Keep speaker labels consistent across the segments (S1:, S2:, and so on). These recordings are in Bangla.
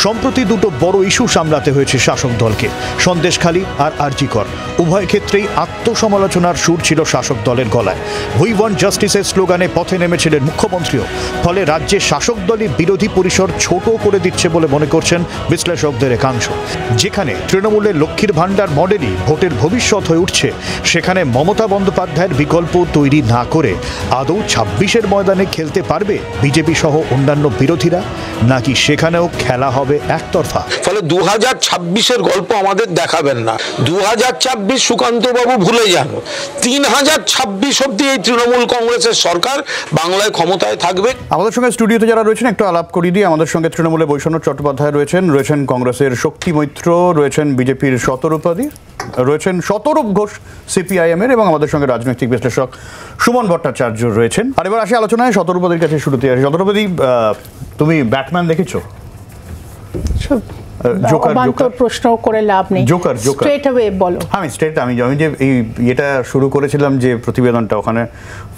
S1: সম্প্রতি দুটো বড় ইস্যু সামলাতে হয়েছে শাসক দলকে, সন্দেশখালী আর আরজি কর। উভয় ক্ষেত্রেই আত্মসমালোচনার সুর ছিল শাসক দলের গলায়। উই ওয়ান্ট জাস্টিসের স্লোগানে পথে নেমেছিলেন মুখ্যমন্ত্রীও। ফলে রাজ্যে শাসক দলই বিরোধী পরিসর ছোট করে দিচ্ছে বলে মনে করছেন বিশ্লেষকদের একাংশ। যেখানে তৃণমূলের লক্ষ্মীর ভাণ্ডার মডেলই ভোটের ভবিষ্যৎ হয়ে উঠছে, সেখানে মমতা বন্দ্যোপাধ্যায়ের বিকল্প তৈরি না করে আদৌ ২৬-এর ময়দানে খেলতে পারবে বিজেপি সহ অন্যান্য বিরোধীরা, নাকি সেখানেও খেলা হবে একতরফা?
S2: ফলে 2026-এর গল্প আমাদের দেখাবেন না। 2026 সুকান্ত বাবু ভুলে যান। 3026 অব্দি এই তৃণমূল কংগ্রেসের সরকার বাংলায় ক্ষমতায় থাকবে।
S1: আমাদের সঙ্গে স্টুডিওতে যারা রয়েছেন একটু আলাপ করিয়ে দিয়ে। আমাদের সঙ্গে তৃণমূলের বৈষ্ণব চট্টোপাধ্যায় রয়েছেন কংগ্রেসের শক্তি মৈত্র, রয়েছেন বিজেপির শতরূপাধি, রয়েছেন শতরূপ ঘোষ সিপিআইএম এর, এবং আমাদের সঙ্গে রাজনৈতিক বিশ্লেষক সুমন ভট্টাচার্য রয়েছেন। আর এবার আসি আলোচনায় শতরূপাধির কাছে শুরুতে আসি। শতরূপাধি, তুমি ব্যাটম্যান দেখেছো?
S3: প্রশ্ন করে লাভ নেই, আমি
S1: যে এটা শুরু করেছিলাম যে প্রতিবেদনটা, ওখানে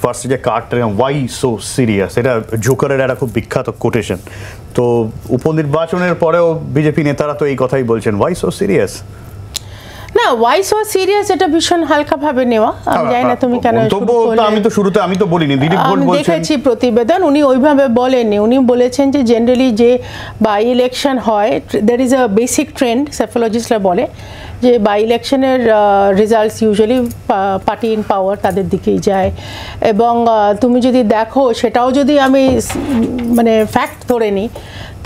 S1: ফার্স্ট যে কার্ডটা ওয়াই সো সিরিয়াস, এটা জোকারের একটা খুব বিখ্যাত কোটেশন। তো উপনির্বাচনের পরেও বিজেপি নেতারা তো এই কথাই বলছেন, ওয়াই সো সিরিয়াস।
S3: না, ওয়াই সো সিরিয়াস এটা ভীষণ হালকা ভাবে নেওয়া। আমি জানি না তুমি কেন,
S1: আমি তো বলিনি, দিলীপ ঘোষ বলছেন।
S3: দেখেছি প্রতিবেদন, উনি ওইভাবে বলেননি। উনি বলেছেন যে জেনারেলি যে বাই ইলেকশন হয়, there is a basic trend, সাইকোলজিস্টরা বলে যে বাই ইলেকশনের results usually party in power তাদের দিকেই যায়। এবং তুমি যদি দেখো, সেটাও যদি আমি মানে ফ্যাক্ট ধরে নিই,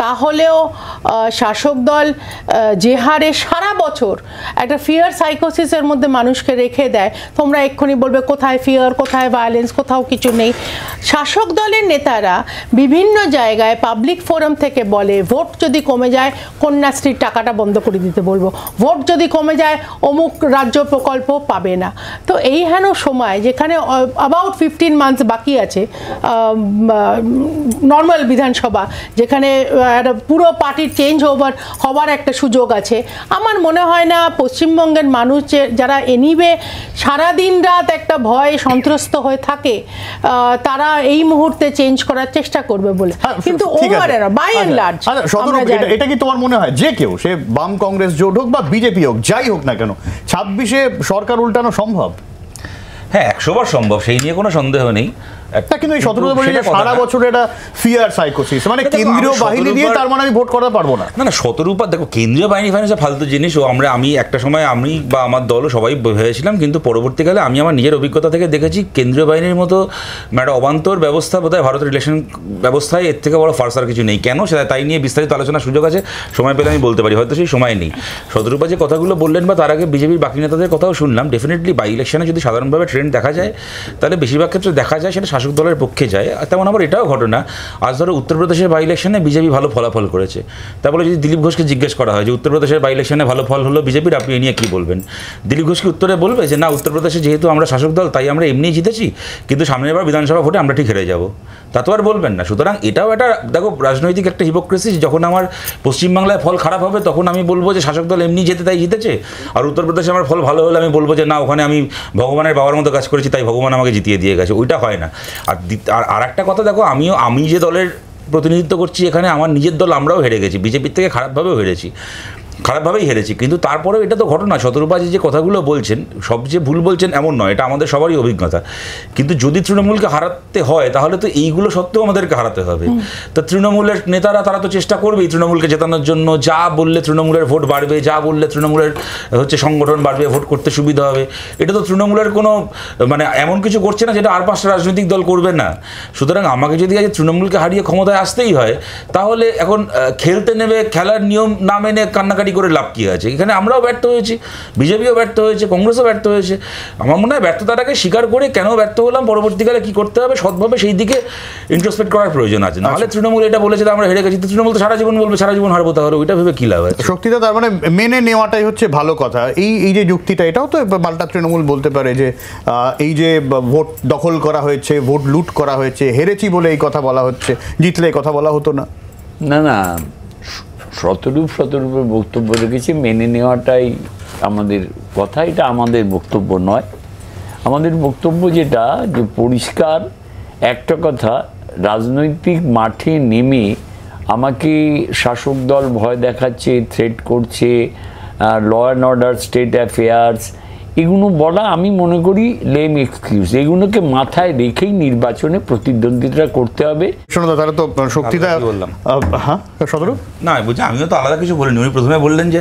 S3: তাহলেও শাসক দল যে হারে সারা বছর একটা ফিয়ার সাইকোসিসের মধ্যে মানুষকে রেখে দেয়, তোমরা এক্ষুনি বলবে কোথায় ফিয়ার, কোথায় ভায়োলেন্স, কোথাও কিছু নেই। শাসক দলের নেতারা বিভিন্ন জায়গায় পাবলিক ফোরাম থেকে বলে, ভোট যদি কমে যায় কন্যাশ্রীর টাকাটা বন্ধ করে দিতে বলবো, ভোট যদি কমে যায় অমুক রাজ্য প্রকল্প পাবে না। তো এই হেন সময় যেখানে অ্যাবাউট 15 মান্থস বাকি আছে নর্মাল বিধানসভা, যেখানে একটা পুরো পার্টির চেঞ্জ হওয়ার একটা সুযোগ আছে, আমার মনে হয় না পশ্চিমবঙ্গের মানুষ যারা এনিওয়ে সারাদিন রাত একটা ভয় সন্ত্রস্ত হয়ে থাকে, তারা এই মুহূর্তে চেঞ্জ করার চেষ্টা করবে বলে। কিন্তু ওভারঅল বাই এন্ড লার্জ,
S1: এটা কি তোমার মনে হয় যে কেউ, সে বাম কংগ্রেস জোট হোক বা বিজেপি হোক, যাই হোক না কেন, 26-এ সরকার উল্টানো সম্ভব?
S4: হ্যাঁ, 100 বার সম্ভব, সেই নিয়ে কোনো সন্দেহ নেই।
S1: কিন্তু এই 17 বছর সারা বছর এটা ফিয়ার সাইকোসিস, মানে কেন্দ্রীয় বাহিনী দিয়ে তার মানে আমি ভোট করতে পারবো না।
S4: না, 17 দেখো, কেন্দ্রীয় বাহিনী ফালতু জিনিস। ও আমি একটা সময় আমি বা আমার দলও সবাই ভেবেছিলাম, কিন্তু পরবর্তীকালে আমি আমার নিজের অভিজ্ঞতা থেকে দেখেছি কেন্দ্রীয় বাহিনীর মতো একটা অবান্তর ব্যবস্থা বোধহয় ভারতের ইলেকশন ব্যবস্থায় এর থেকে বড় ফার্সার কিছু নেই। কেন সেটা তাই নিয়ে বিস্তারিত আলোচনার সুযোগ আছে, সময় পেলে আমি বলতে পারি, হয়তো সেই সময় নেই। শতরূপা যে কথাগুলো বললেন বা তার আগে বিজেপির বাকি নেতাদের কথাও শুনলাম, ডেফিনেটলি বাই ইলেকশনে যদি সাধারণভাবে ট্রেন্ড দেখা যায়, তাহলে বেশিরভাগ ক্ষেত্রে দেখা যায় সেটা শাসক দলের পক্ষে যায়। তেমন আবার এটাও ঘটনা, আজ ধরো উত্তরপ্রদেশের বাই ইলেকশনে বিজেপি ভালো ফলাফল করেছে, তারপরে যদি দিলীপ ঘোষকে জিজ্ঞেস করা হয় যে উত্তরপ্রদেশের বাই ইলেকশনে ভালো ফল হলো বিজেপির, আপনি এ নিয়ে কী বলবেন? দিলীপ ঘোষকে উত্তরে বলবে যে না, উত্তরপ্রদেশে যেহেতু আমরা শাসক দল তাই আমরা এমনিই জিতেছি, কিন্তু সামনের বার বিধানসভা ভোটে আমরা ঠিক হেরে যাব, তা তো আর বলবেন না। সুতরাং এটাও একটা দেখো রাজনৈতিক একটা হিপোক্রেসি। যখন আমার পশ্চিমবাংলায় ফল খারাপ হবে তখন আমি বলবো যে শাসক দল এমনি যেতে তাই জিতেছে, আর উত্তরপ্রদেশে আমার ফল ভালো হলে আমি বলবো যে না, ওখানে আমি ভগবানের বাবার মতো কাজ করেছি তাই ভগবান আমাকে জিতিয়ে দিয়ে গেছে। ওইটা হয় না। আর একটা কথা দেখো, আমি যে দলের প্রতিনিধিত্ব করছি এখানে, আমার নিজের দল আমরাও হেরে গেছি, বিজেপির থেকে খারাপভাবেই হেরেছি, কিন্তু তারপরেও এটা তো ঘটনা। শতরূপাজি যে কথাগুলো বলছেন সবচেয়ে ভুল বলছেন এমন নয়, এটা আমাদের সবারই অভিজ্ঞতা। কিন্তু যদি তৃণমূলকে হারাতে হয় তাহলে তো এইগুলো সত্ত্বেও আমাদেরকে হারাতে হবে। তো তৃণমূলের নেতারা তারা তো চেষ্টা করবেই তৃণমূলকে জেতানোর জন্য, যা বললে তৃণমূলের ভোট বাড়বে, যা বললে তৃণমূলের সংগঠন বাড়বে, ভোট করতে সুবিধা হবে। এটা তো তৃণমূলের কোনো মানে এমন কিছু করছে না যেটা আর 5টা রাজনৈতিক দল করবে না। সুতরাং আমাকে যদি আজ তৃণমূলকে হারিয়ে ক্ষমতায় আসতেই হয়, তাহলে এখন খেলতে নেবে, খেলার নিয়ম না মেনে কান্নাকাটি করে লাভ কি আছে? এখানে আমরাও ব্যর্থ হয়েছি, বিজেপিও ব্যর্থ হয়েছে, কংগ্রেসও ব্যর্থ হয়েছে। আমার মনে হয় ব্যর্থতাটাকে স্বীকার করে কেন ব্যর্থ হলাম, পরবর্তীকালে কি করতে হবে সৎভাবে সেই দিকে ইন্ট্রোস্পেক্ট করার প্রয়োজন আছে। নাহলে তৃণমূল এটা বলেছে আমরা হেরে গেছি, তৃণমূল তো সারা জীবন বলবে সারা জীবন হারবো, তাহলে ওইটা ভেবে কি লাভ আছে?
S1: শক্তিটা তার মানে মেনে নেওয়াটাই হচ্ছে ভালো কথা। এই যে যুক্তিটা, এটাও তো মাল্টা তৃণমূল বলতে পারে যে এই যে ভোট দখল করা হয়েছে, ভোট লুট করা হয়েছে, হেরেছি বলে এই কথা বলা হচ্ছে, জিতলে এই কথা বলা হতো না।
S5: না, শতরূপের বক্তব্য রেখেছি, মেনে নেওয়াটাই আমাদের কথা, এটা আমাদের বক্তব্য নয়। আমাদের বক্তব্য যেটা, যে পরিষ্কার একটা কথা, রাজনৈতিক মাঠে নেমে আমাকে শাসক দল ভয় দেখাচ্ছে, থ্রেট করছে, law and order, state affairs, এগুলো বলা আমি মনে করি লেম এক্সকিউজ। এগুলোকে মাথায় রেখেই নির্বাচনে প্রতিদ্বন্দ্বিতা করতে হবে।
S1: শোনো তাহলে তো শক্তিটা
S4: বললাম।
S1: হ্যাঁ সদরূপ
S4: না বুঝছি, আমিও তো আলাদা কিছু বলিনি। উনি প্রথমে বললেন যে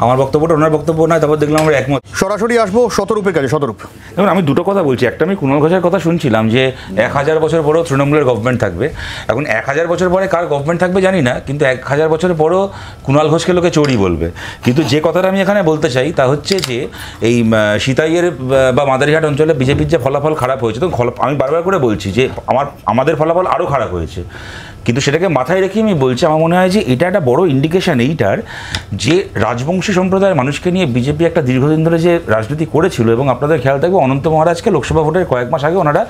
S4: আমার বক্তব্যটা ওনার বক্তব্য নয়, তারপর দেখলাম আমরা একমত।
S1: সরাসরি আসবো শতরূপের কাছে। শতরূপ,
S4: এবং আমি দুটো কথা বলছি। একটা, আমি কুণাল ঘোষের কথা শুনছিলাম যে 1000 বছর পরেও তৃণমূলের গভর্নমেন্ট থাকবে। এখন 1000 বছর পরে কার গভর্নমেন্ট থাকবে জানি না, কিন্তু 1000 বছর পরেও কুণাল ঘোষকে লোকে চোরই বলবে। কিন্তু যে কথাটা আমি এখানে বলতে চাই তা হচ্ছে যে এই সিতাইয়ের বা মাদারিহাট অঞ্চলে বিজেপির যে ফলাফল খারাপ হয়েছে, তো আমি বারবার করে বলছি যে আমাদের ফলাফল আরও খারাপ হয়েছে, কিন্তু সেটাকে মাথায় রেখে আমি বলছি আমার মনে হয় যে এটা একটা বড় ইন্ডিকেশন এইটার যে রাজবংশী সম্প্রদায়ের মানুষকে নিয়ে বিজেপি একটা দীর্ঘদিন ধরে যে রাজনীতি করেছিল। এবং আপনাদের খেয়াল থাকবে অনন্ত মহারাজকে লোকসভা ভোটের কয়েক মাস আগে ওনারা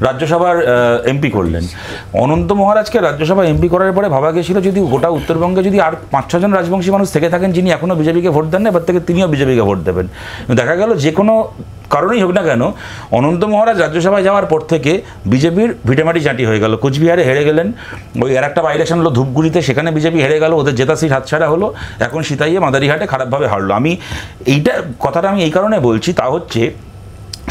S4: রাজ্যসভার এমপি করলেন। অনন্ত মহারাজকে রাজ্যসভা এমপি করার পরে ভাবা গেছিল যদি গোটা উত্তরবঙ্গে যদি আর 5-6 জন রাজবংশী মানুষ থেকে থাকেন যিনি এখনও বিজেপিকে ভোট দেন না, এবার থেকে তিনিও বিজেপিকে ভোট দেবেন। দেখা গেল যে কোনো কারণেই হোক না কেন অনন্ত মহারাজ রাজ্যসভায় যাওয়ার পর থেকে বিজেপির ভিটেমাটি চাটি হয়ে গেল। কোচবিহারে হেরে গেলেন, ওই আর একটা বাই ইলেকশন হলো ধূপগুড়িতে, সেখানে বিজেপি হেরে গেল, ওদের জেতা সিট হাতছাড়া হলো। এখন সিতাইয়ে মাদারিহাটে খারাপভাবে হারলো। আমি এইটা কথাটা আমি এই কারণে বলছি, তা হচ্ছে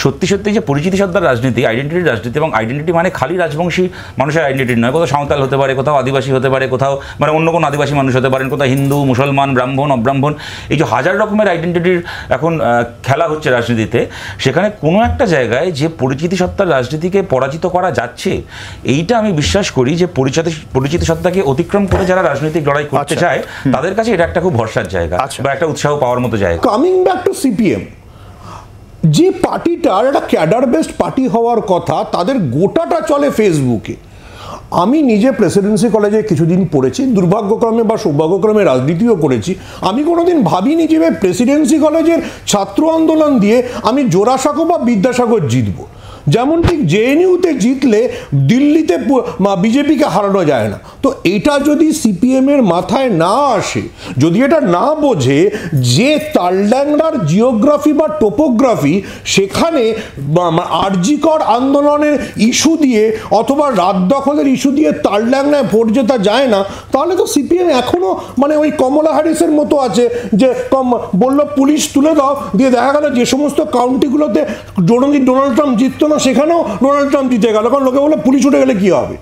S4: সত্যি সত্যি যে পরিচিতি সত্তার রাজনীতি, আইডেন্টিটির রাজনীতি, এবং আইডেন্টিটি মানে খালি রাজবংশী মানুষের আইডেন্টিটি নয়। কোথাও সাঁওতাল হতে পারে, কোথাও আদিবাসী হতে পারে, কোথাও মানে অন্য কোনো আদিবাসী মানুষ হতে পারেন, কোথাও হিন্দু, মুসলমান, ব্রাহ্মণ, অব্রাহ্মণ, এই যে হাজার রকমের আইডেন্টিটির এখন খেলা হচ্ছে রাজনীতিতে, সেখানে কোনো একটা জায়গায় যে পরিচিতি সত্তার রাজনীতিকে পরাজিত করা যাচ্ছে, এইটা আমি বিশ্বাস করি যে পরিচিতি সত্তাকে অতিক্রম করে যারা রাজনৈতিক লড়াই করতে চায় তাদের কাছে এটা একটা খুব ভরসার জায়গা বা একটা উৎসাহ পাওয়ার মতো জায়গা।
S6: কামিং ব্যাক টু সিপিএম, যে পার্টিটার একটা ক্যাডার বেসড পার্টি হওয়ার কথা, তাদের গোটাটা চলে ফেসবুকে। আমি নিজে প্রেসিডেন্সি কলেজে কিছুদিন পড়েছি, দুর্ভাগ্যক্রমে বা সৌভাগ্যক্রমে রাজনীতিও করেছি। আমি কোনোদিন ভাবিনি যে প্রেসিডেন্সি কলেজের ছাত্র আন্দোলন দিয়ে আমি জোড়াসাঁকো বা বিদ্যাসাগর জিতবো। যেমন ঠিক জেএনইউতে জিতলে দিল্লিতে বিজেপিকে হারানো যায় না। তো এটা যদি সিপিএমের মাথায় না আসে, যদি এটা না বোঝে যে তালড্যাংরার জিওগ্রাফি বা টোপোগ্রাফি, সেখানে আরজিকর আন্দোলনের ইস্যু দিয়ে অথবা রাত দখলের ইস্যু দিয়ে তালড্যাংরায় ভোট জেতা যায় না, তাহলে তো সিপিএম এখনও মানে ওই কমলা হ্যারিসের মতো আছে যে বললো পুলিশ তুলে দাও, দিয়ে দেখা গেল যে সমস্ত কাউন্টিগুলোতে ডোনাল্ড ট্রাম্প জিততো না সেখানেও ডোনাল্ড ট্রাম্প জিতে গেল, কারণ লোকে বললো পুলিশ উঠে গেলে কী হবে।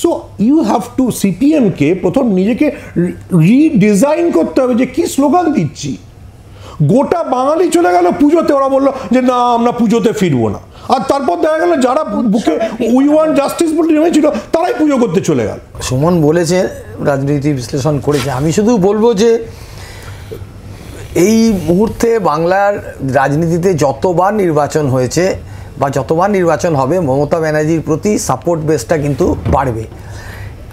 S6: সো ইউ হ্যাভ টু, সিপিএমকে প্রথম নিজেকে রিডিজাইন করতে হবে যে কী স্লোগান দিচ্ছি। গোটা বাঙালি চলে গেল পুজোতে, ওরা বললো যে না আমরা পুজোতে ফিরবো না, আর তারপর দেখা গেল যারা বুকে উই ওয়ান্ট জাস্টিস বলে নেমেছিল তারাই পুজো করতে চলে গেল।
S7: সুমন বলেছে, রাজনীতি বিশ্লেষণ করেছে, আমি শুধু বলবো যে এই মুহূর্তে বাংলার রাজনীতিতে যতবার নির্বাচন হয়েছে বা যতবার নির্বাচন হবে, মমতা ব্যানার্জির প্রতি সাপোর্ট বেসটা কিন্তু বাড়বে।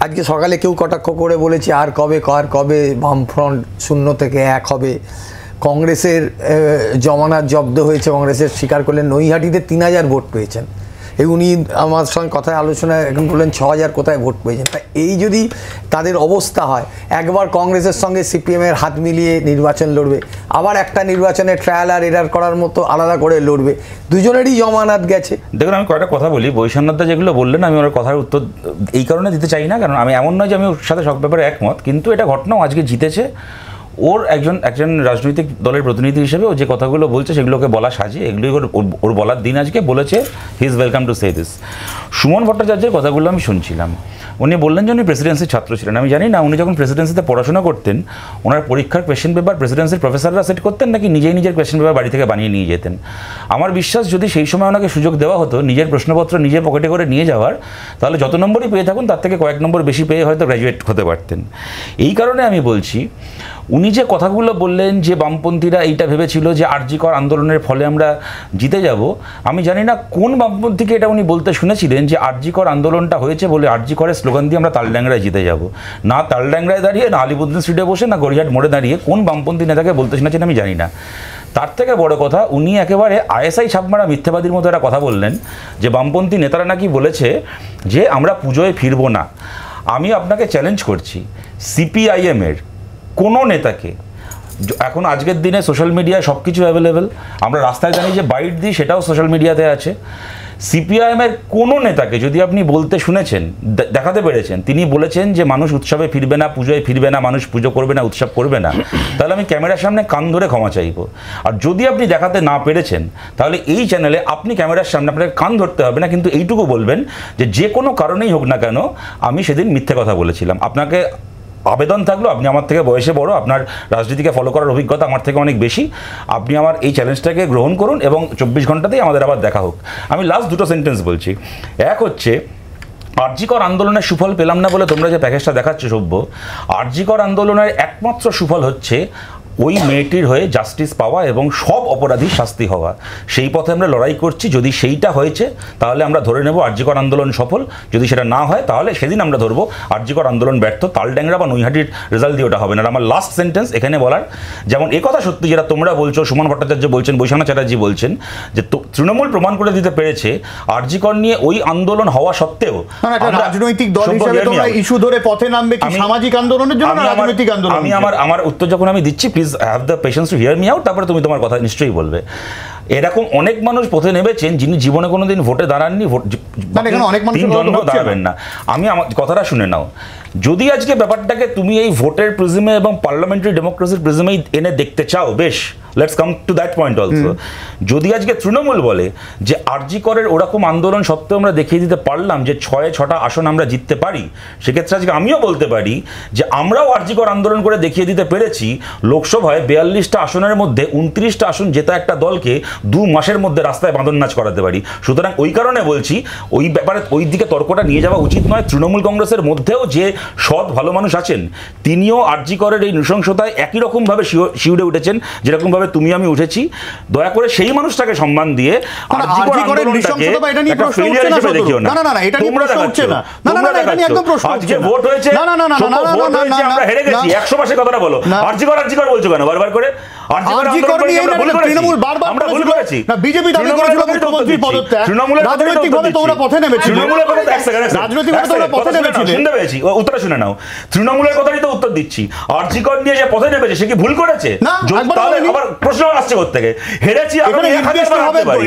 S7: আজকে সকালে কেউ কটাক্ষ করে বলেছে আর কবে বামফ্রন্ট 0 থেকে 1 হবে। কংগ্রেসের জমানাত জব্দ হয়েছে, কংগ্রেসের স্বীকার করলেন নৈহাটিতে 3000 ভোট পেয়েছেন। এই উনি আমার সঙ্গে কথায় আলোচনায় এখন বললেন 6000 কোথায় ভোট পেয়েছেন। তা এই যদি তাদের অবস্থা হয়, একবার কংগ্রেসের সঙ্গে সিপিএমের হাত মিলিয়ে নির্বাচন লড়বে, আবার একটা নির্বাচনে ট্রায়াল আর এরার করার মতো আলাদা করে লড়বে, দুজনেরই জমানাত গেছে।
S4: দেখুন আমি কয়েকটা কথা বলি, বৈষম্যতা যেগুলো বললেন আমি ওর কথার উত্তর এই কারণে দিতে চাই না, কারণ আমি এমন নয় যে আমি ওর সাথে সব ব্যাপারে একমত, কিন্তু এটা ঘটনাও আজকে জিতেছে। ওর একজন রাজনৈতিক দলের প্রতিনিধি হিসেবে ও যে কথাগুলো বলছে সেগুলোকে বলা সাজে, এগুলোই ওর বলার দিন আজকে বলেছে। He is welcome to say this. Suman ভট্টাচার্যের কথাগুলো আমি শুনছিলাম, উনি বললেন যে উনি প্রেসিডেন্সির ছাত্র ছিলেন। আমি জানি না উনি যখন প্রেসিডেন্সিতে পড়াশোনা করতেন ওনার পরীক্ষার কোয়েশ্চেন পেপার প্রেসিডেন্সির প্রফেসররা সেট করতেন নাকি নিজের কোয়েশ্চেন পেপার বাড়ি থেকে বানিয়ে নিয়ে যেতেন। আমার বিশ্বাস যদি সেই সময় ওনাকে সুযোগ দেওয়া হতো নিজের প্রশ্নপত্র নিজের পকেটে করে নিয়ে যাওয়ার, তাহলে যত নম্বরই পেয়ে থাকুন তার থেকে কয়েক নম্বর বেশি পেয়ে হয়তো গ্র্যাজুয়েট হতে পারতেন। এই কারণে আমি বলছি উনি যে কথাগুলো বললেন যে বামপন্থীরা এইটা ভেবেছিল যে আরজিকর আন্দোলনের ফলে আমরা জিতে যাব, আমি জানি না কোন বামপন্থীকে এটা উনি বলতে শুনেছিলেন যে আরজিকর আন্দোলনটা হয়েছে বলে আরজিকরের স্লোগান দিয়ে আমরা তালড্যাংরায় জিতে যাব। না তালড্যাংরায় দাঁড়িয়ে, না আলিপুদ্দিন স্ট্রিটে বসে, না গড়িয়াহাট মোড়ে দাঁড়িয়ে কোন বামপন্থী নেতাকে বলতে শুনেছেন আমি জানি না। তার থেকে বড় কথা, উনি একেবারে আইএসআই ছাপমারা মিথ্যাবাদীর মতো একটা কথা বললেন যে বামপন্থী নেতারা নাকি বলেছে যে আমরা পুজোয় ফিরবো না। আমি আপনাকে চ্যালেঞ্জ করছি, সিপিআইএমের কোনো নেতাকে, এখন আজকের দিনে সোশ্যাল মিডিয়ায় সব কিছু অ্যাভেলেবেল, আমরা রাস্তায় জানি যে বাইট দিই সেটাও সোশ্যাল মিডিয়াতে আছে, সিপিআইএমের কোনো নেতাকে যদি আপনি বলতে শুনেছেন, দেখাতে পেরেছেন, তিনি বলেছেন যে মানুষ উৎসবে ফিরবে না, পুজোয় ফিরবে না, মানুষ পুজো করবে না, উৎসব করবে না, তাহলে আমি ক্যামেরার সামনে কান ধরে ক্ষমা চাইব। আর যদি আপনি দেখাতে না পেরেছেন, তাহলে এই চ্যানেলে আপনি ক্যামেরার সামনে আপনাকে কান ধরতে হবে না, কিন্তু এইটুকু বলবেন যে কোনো কারণেই হোক না কেন আমি সেদিন মিথ্যে কথা বলেছিলাম। আপনাকে আবেদন থাকলো, আপনি আমার থেকে বয়সে বড়, আপনার রাজনীতিকে ফলো করার অভিজ্ঞতা আমার থেকে অনেক বেশি, আপনি আমার এই চ্যালেঞ্জটাকে গ্রহণ করুন এবং 24 ঘন্টাতেই আমাদের আবার দেখা হোক। আমি লাস্ট দুটো সেন্টেন্স বলছি। এক হচ্ছে, আরজিকর আন্দোলনের সুফল পেলাম না বলে তোমরা যে প্যাকেজটা দেখাচ্ছ সভ্য, আরজিকর আন্দোলনের একমাত্র সুফল হচ্ছে ওই মেয়েটির হয়ে জাস্টিস পাওয়া এবং সব অপরাধীর শাস্তি হওয়া। সেই পথে আমরা লড়াই করছি। যদি সেইটা হয়েছে তাহলে আমরা ধরে নেব আরজিকর আন্দোলন সফল, যদি সেটা না হয় তাহলে সেদিন আমরা ধরবো আরজিকর আন্দোলন ব্যর্থ। তালড্যাংরা বা নৈহাটির রেজাল্ট দিয়ে ওটা হবে না। আর আমার লাস্ট সেন্টেন্স এখানে বলার, যেমন এ কথা সত্যি যেটা তোমরা বলছো, সুমন ভট্টাচার্য বলছেন, বৈশানা চ্যাটার্জি বলছেন, যে তৃণমূল প্রমাণ করে দিতে পেরেছে আরজিকর নিয়ে ওই আন্দোলন হওয়া সত্ত্বেও
S1: রাজনৈতিক দল হিসেবে তোমরা ইস্যু ধরে পথে নামবে কি সামাজিক আন্দোলনের জন্য না রাজনৈতিক আন্দোলন?
S4: আমি আমার উত্তর যখন আমি দিচ্ছি, please have the patience to hear me out, তারপরে তুমি তোমার কথা নিশ্চয়ই বলবে। এরকম অনেক মানুষ পথে নেমেছেন যিনি জীবনে কোনোদিন ভোটে দাঁড়াননি, দাঁড়াবেন না। আমি আমার কথাটা শুনে নাও। যদি আজকে ব্যাপারটাকে তুমি এই ভোটের প্রিজমে এবং পার্লামেন্টারি ডেমোক্রেসির প্রিজমেই এনে দেখতে চাও, বেশ, let's come to that point also. যদি আজকে তৃণমূল বলে যে আরজিকরের ওরকম আন্দোলন সত্ত্বেও আমরা দেখিয়ে দিতে পারলাম যে 6-6টা আসন আমরা জিততে পারি, সেক্ষেত্রে আজকে আমিও বলতে পারি যে আমরাও আরজিকর আন্দোলন করে দেখিয়ে দিতে পেরেছি লোকসভায় 42টা আসনের মধ্যে 29টা আসন জেতা একটা দলকে 2 মাসের মধ্যে রাস্তায় বাঁধন নাচ করাতে পারি। সুতরাং ওই কারণে বলছি ওই ব্যাপারে ওই দিকে তর্কটা নিয়ে যাওয়া উচিত নয়। তৃণমূল কংগ্রেসের মধ্যেও যে সৎ ভালো মানুষ আছেন, তিনিও আরজিকরের এই নৃশংসতায় একই রকমভাবে শিউরে উঠেছেন যেরকমভাবে তুমি আমি উঠেছি। দয়া করে সেই মানুষটাকে সম্মান দিয়ে আরজিকরের নৃশংসতা এটা নিয়ে প্রশ্ন উঠছে না, দেখিও না। না, এটা নিয়ে প্রশ্ন উঠছে না। না, এটা একদম প্রশ্ন উঠছে না। আজকে ভোট হয়েছে, না, আমরা হেরে গেছি, 100 মাসের কথাটা বলো। আরজিকর বলছো কেন বারবার করে? আরজিকর নিয়ে তৃণমূল বারবার আমরা ভুল করেছি না, বিজেপি দাবি করেছিল মুখ্যমন্ত্রী পদত্যাগ, রাজনৈতিকভাবে তোমরা পথে নেমেছিলে, রাজনৈতিকভাবে তোমরা পথে নেমেছিলে। শুনতে পেয়েছি, উত্তরটা শুনে নাও। তৃণমূলের কথাই তো উত্তর দিচ্ছি। আরজিকর নিয়ে যে পথে নেমেছে সে কি ভুল করেছে? তাহলে আবার প্রশ্ন আসছে কোত্থেকে? হেরেছি,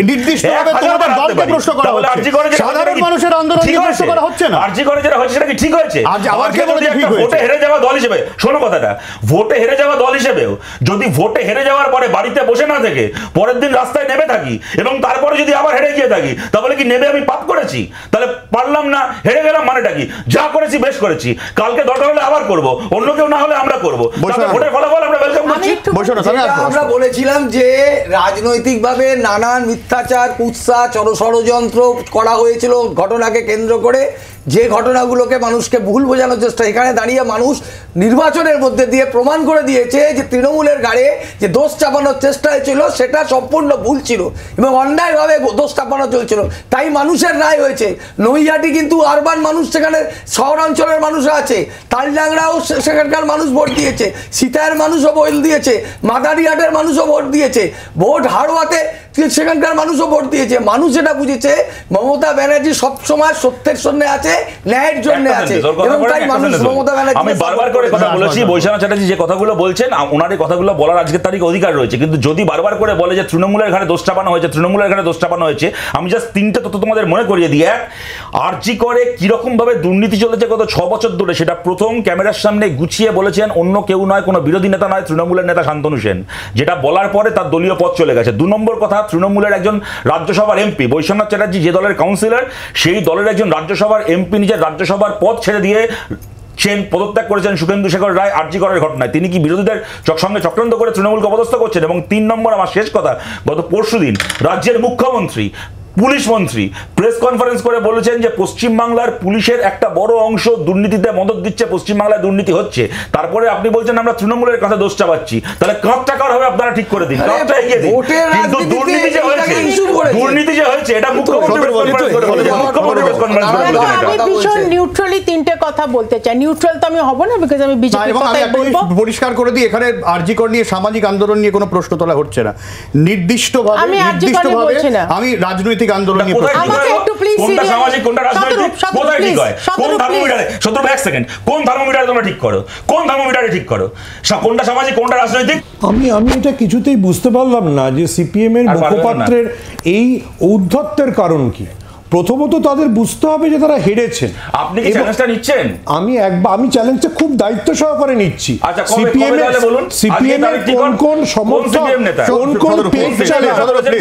S1: নির্দিষ্টভাবে তোমাদের দলকে প্রশ্ন করা হচ্ছে, সাধারণ মানুষের আন্দোলন নিয়ে প্রশ্ন করা হচ্ছে না।
S4: আরজিকরে যেটা হয়েছে সেটা কি ঠিক হয়েছে?
S1: আবার কে বলে ঠিক হয়েছে?
S4: ভোটে হেরে যাওয়া দল হিসেবে, শোনো কথাটা, ভোটে হেরে যাওয়া দল হিসেবেও যদি ভোটে হেরে যাওয়ার পরে বাড়িতে বসে না থেকে পরের দিন রাস্তায় নেমে থাকি এবং তারপরে যদি আবার হেরে গিয়ে থাকি, তাহলে কি নেমে আমি পাপ করেছি? তাহলে পারলাম না, হেরে গেলাম, মানেটা কি? যা করেছি বেশ করেছি, কালকে দরকার হলে আবার করব, অন্য কেউ না হলে আমরা করব। ভোটের ফলাফল আমরা ওয়েলকাম করছি।
S7: আমরা বলেছিলাম যে রাজনৈতিকভাবে নানান মিথ্যাচার, কুৎসা, ষড়যন্ত্র করা হয়েছিল ঘটনাকে কেন্দ্র করে, যে ঘটনাগুলোকে মানুষকে ভুল বোঝানোর চেষ্টা, এখানে দাঁড়িয়ে মানুষ নির্বাচনের মধ্যে দিয়ে প্রমাণ করে দিয়েছে যে তৃণমূলের গাড়ে যে দোষ চাপানোর চেষ্টা হয়েছিল সেটা সম্পূর্ণ ভুল ছিল এবং অন্যায়ভাবে দোষ চাপানো চলছিল। তাই মানুষের রায় হয়েছে। নৈহাটি কিন্তু আরবান মানুষ, সেখানে শহরাঞ্চলের মানুষ আছে, তালডাংরাও সেখানকার মানুষ ভোট দিয়েছে, সীতায়ের মানুষও ভোট দিয়েছে, মাদারিহাটের মানুষও ভোট দিয়েছে, ভোট হাড়োয়াতে সেখানকার মানুষও ভোট দিয়েছে। মানুষ এটা বুঝেছে মমতা ব্যানার্জি সবসময় সত্যের জন্য আছে, ন্যায়ের জন্য আছে এবং তাই মানুষ মমতা ব্যানার্জি।
S4: আমি বারবার করে কথা বলেছি, বৈশানা চ্যাটার্জি যে কথাগুলো বলছেন ওনার এই কথাগুলো বলার আজকের তারিখে অধিকার রয়েছে, কিন্তু যদি বারবার করে বলে যে তৃণমূলের ঘাড়ে দোষ চাপানো হয়েছে, তৃণমূলের ঘাড়ে দোষ চাপানো হয়েছে, আমি জাস্ট 3টে তথ্য তোমাদের মনে করিয়ে দিই। এক, আরজিকরে কিরকম ভাবে দুর্নীতি চলেছে গত 6 বছর ধরে, সেটা প্রথম ক্যামেরার সামনে গুছিয়ে বলেছেন অন্য কেউ নয়, কোনো বিরোধী নেতা নয়, তৃণমূলের নেতা শান্তনু সেন, যেটা বলার পরে তার দলীয় পদ চলে গেছে। 2 নম্বর কথা, তৃণমূলের একজন রাজ্যসভার এমপি বৈশ্বনাথ চ্যাটার্জি যে দলের কাউন্সিলর, সেই দলের একজন রাজ্যসভার এমপি নিজের রাজ্যসভার পদ ছেড়ে দিয়ে পদত্যাগ করেছেন শুভেন্দু শেখর রায় আরজিকরের ঘটনায়। তিনি কি বিরোধীদের সঙ্গে চক্রান্ত করে তৃণমূলকে অপদস্থ করছেন? এবং 3 নম্বর, আমার শেষ কথা, গত পরশুদিন রাজ্যের মুখ্যমন্ত্রী, পুলিশ মন্ত্রী প্রেস কনফারেন্স করে বলেছেন যে পশ্চিমবাংলার পুলিশের একটা বড় অংশ দুর্নীতিতে মদত দিচ্ছে, পশ্চিমবাংলায় দুর্নীতি হচ্ছে। তারপরে আপনি বলছেন আমরা তৃণমূলের কাছে দোষ চাপাচ্ছি, তাহলে কাঁধটা কার হবে আপনারা ঠিক করে দিন, কাঁধটা এগিয়ে দিন। কিন্তু দুর্নীতি যে হয়েছে এটা মুখ্যমন্ত্রী
S3: ভীষণ নিউট্রালি 3টে কথা বলতে চাই। নিউট্রাল তো আমি হব না, বিকজ আমি বিজেপি কথাই বলবো।
S1: পরিষ্কার করে দিই, এখানে আরজিকর নিয়ে সামাজিক আন্দোলন নিয়ে কোনো প্রশ্ন তোলা হচ্ছে না। নির্দিষ্টভাবে আমি রাজনৈতিক আন্দোলন নিয়ে
S3: আমাকে একটু প্লিজ,
S4: কোনটা সামাজিক কোনটা রাজনৈতিক কোথায় ঠিক হয়? কোন থার্মোমিটারে 1 সেকেন্ড কোন থার্মোমিটারে তোমরা ঠিক করো? কোন থার্মোমিটারে ঠিক করো কোনটা সামাজিক কোনটা রাজনৈতিক?
S6: আমি এটা কিছুতেই বুঝতে পারলাম না যে সিপিএম এর মুখপাত্রের এই ঔদ্ধত্যের কারণ কি। প্রথমত তাদের বুঝতে হবে যে তারা হেরেছেন।
S4: আপনি কি চ্যালেঞ্জটা নিচ্ছেন?
S6: আমি চ্যালেঞ্জটা খুব দায়িত্ব সহকারে নিচ্ছি।
S4: আচ্ছা, কবে তাহলে বলুন?
S6: সিপিএম এর কোন সমর্থক, কোন পেজ চালায়,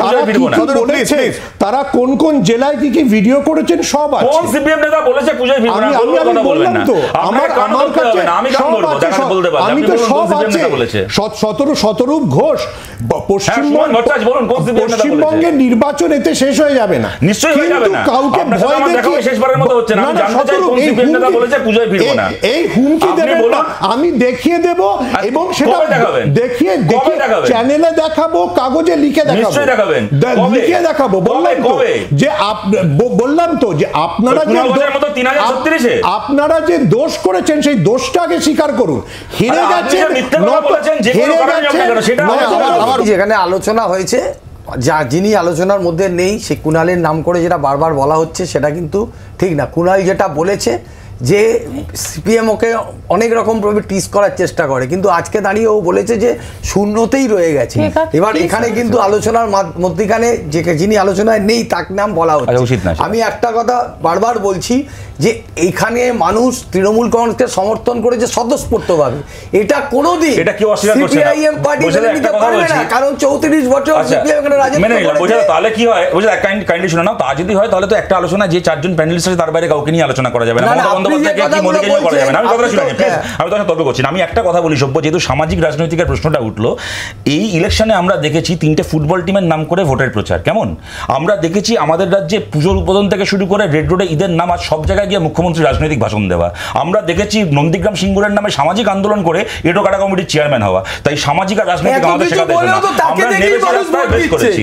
S6: তারা কি বলেছে, তারা কোন জেলায় কি ভিডিও করেছেন সব আছে।
S4: কোন সিপিএম নেতা বলেছে পূজায় ফিরবো না?
S6: আমি বললাম তো, আমার কাছে আমি তো সব আছে। শতরূপ ঘোষ পশ্চিমবঙ্গের নির্বাচন এতে শেষ হয়ে যাবে না,
S4: নিশ্চয়ই হয়ে যাবে না।
S6: কাউকে ভয় দেখিয়ে
S4: শেষবারের মতো হচ্ছে না। আমি জানতে চাই কোন সিপিএম নেতা বলেছে পূজায় ফিরবো না।
S6: এই হুমকি দেবেন না, আমি দেখিয়ে দেব এবং সেটা দেখিয়ে চ্যানেলে দেখাবো, কাগজে লিখে দেখাবো, লিখে দেখাবো। বললাম তো যে আপনারা যে দোষ করেছেন সেই দোষটা আগে স্বীকার করুন। হেরে গেছেন,
S7: যেখানে আলোচনা হয়েছে, যিনি আলোচনার মধ্যে নেই সে কুণালের নাম করে যেটা বারবার বলা হচ্ছে সেটা কিন্তু ঠিক না। কুণাল যেটা বলেছে যে সিপিএম ওকে অনেক রকম ভাবে টিস করার চেষ্টা করে, কিন্তু আজকে দাঁড়িয়ে ও বলেছে যে শূন্যতেই রয়ে গেছে। এবার এখানে কিন্তু আলোচনার মধ্যখানে যিনি আলোচনায় নেই তার নাম বলা হচ্ছে। আমি একটা কথা বারবার বলছি যে এখানে মানুষ তৃণমূল কংগ্রেসকে সমর্থন করেছে স্বতঃস্ফূর্তভাবে, এটা কোনোদিন সিপিআইএম পার্টি মেনে নিতে পারবে না, কারণ 34 বছর সিপিএম এখানে রাজত্ব করেছে।
S4: তাহলে কি হয়, কাইন্ডলি শুনে নাও, তা যদি হয় তাহলে তো একটা আলোচনা যে 4 জন প্যানেলিস্ট আছে তার বাইরে কাউকে নিয়ে আলোচনা করা যাবে না। আমি একটা কথা বলি সভ্য, যেহেতু সামাজিক রাজনৈতিকের প্রশ্নটা উঠলো, এই ইলেকশনে আমরা দেখেছি 3টে ফুটবল টিমের নাম করে ভোটের প্রচার কেমন। আমরা দেখেছি আমাদের রাজ্যে পুজোর উদ্বোধন থেকে শুরু করে রেড রোডে ঈদের নামাজ সব জায়গায় গিয়ে মুখ্যমন্ত্রী রাজনৈতিক ভাষণ দেওয়া। আমরা দেখেছি নন্দীগ্রাম সিঙ্গুরের নামে সামাজিক আন্দোলন করে এটো কাটা কমিটির চেয়ারম্যান হওয়া। তাই সামাজিক আর রাজনৈতিক আমাদের শেখাতে আমরা নেমে বেশ করেছি।